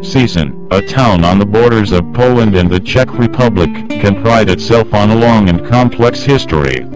Cieszyn, a town on the borders of Poland and the Czech Republic, can pride itself on a long and complex history.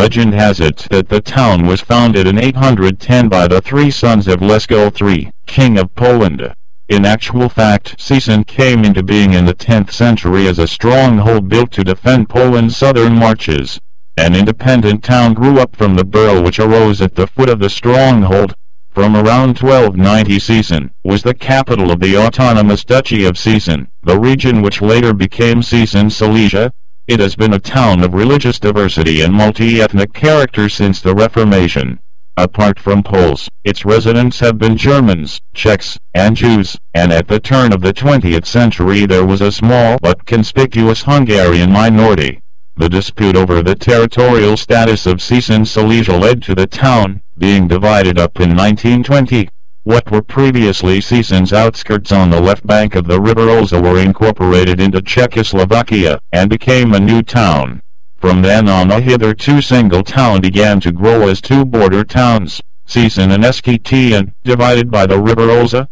Legend has it that the town was founded in 810 by the three sons of Leszko III, King of Poland. In actual fact, Cieszyn came into being in the 10th century as a stronghold built to defend Poland's southern marches. An independent town grew up from the borough which arose at the foot of the stronghold. From around 1290, Cieszyn was the capital of the autonomous Duchy of Cieszyn, the region which later became Cieszyn Silesia. It has been a town of religious diversity and multi-ethnic character since the Reformation. Apart from Poles, its residents have been Germans, Czechs, and Jews, and at the turn of the 20th century there was a small but conspicuous Hungarian minority. The dispute over the territorial status of Cieszyn Silesia led to the town being divided up in 1920. What were previously Cieszyn's outskirts on the left bank of the river Olza were incorporated into Czechoslovakia, and became a new town. From then on a hitherto single town began to grow as two border towns, Cieszyn and Cieszyn, divided by the river Olza.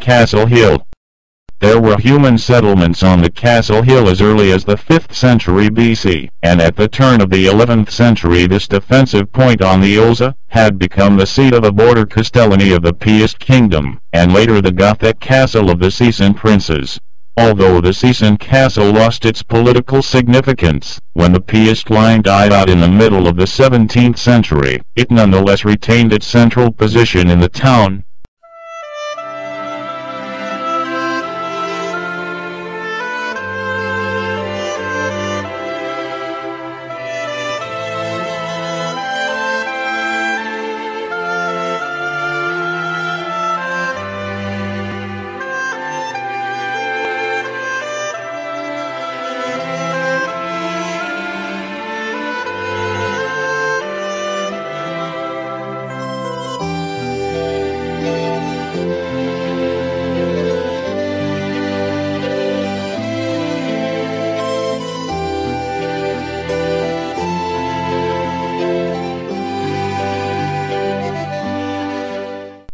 Castle Hill. There were human settlements on the Castle Hill as early as the 5th century BC, and at the turn of the 11th century this defensive point on the Olza had become the seat of a border castellany of the Piast kingdom, and later the Gothic castle of the Cieszyn princes. Although the Cieszyn castle lost its political significance when the Piast line died out in the middle of the 17th century, it nonetheless retained its central position in the town.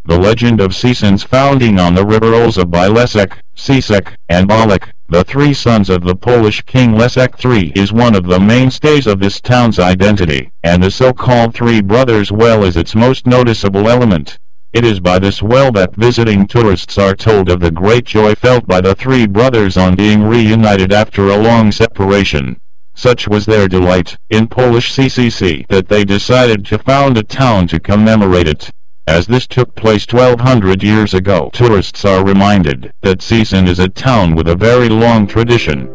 The legend of Cieszyn's founding on the river Olza by Leszek, Cieszek, and Bolek, the three sons of the Polish king Leszek III, is one of the mainstays of this town's identity, and the so-called Three Brothers Well is its most noticeable element. It is by this well that visiting tourists are told of the great joy felt by the three brothers on being reunited after a long separation. Such was their delight in Polish CCC that they decided to found a town to commemorate it. As this took place 1200 years ago, tourists are reminded that Cieszyn is a town with a very long tradition.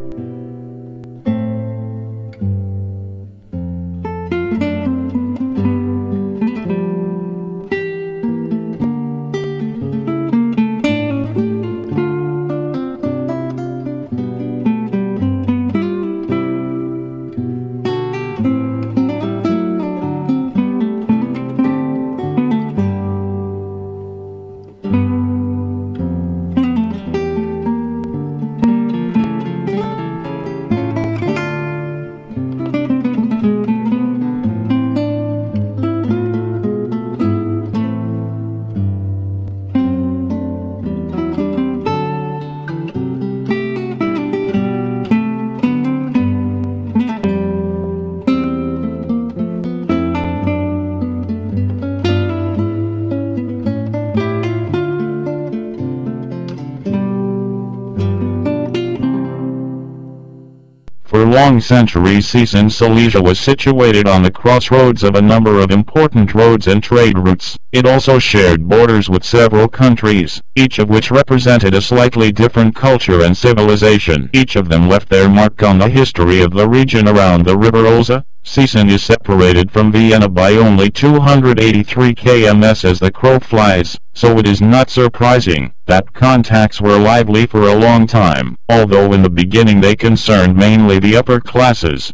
long centuries Cieszyn, Silesia was situated on the crossroads of a number of important roads and trade routes. It also shared borders with several countries, each of which represented a slightly different culture and civilization. Each of them left their mark on the history of the region around the River Olza. Cieszyn is separated from Vienna by only 283 km as the crow flies, so it is not surprising that contacts were lively for a long time, although in the beginning they concerned mainly the upper classes.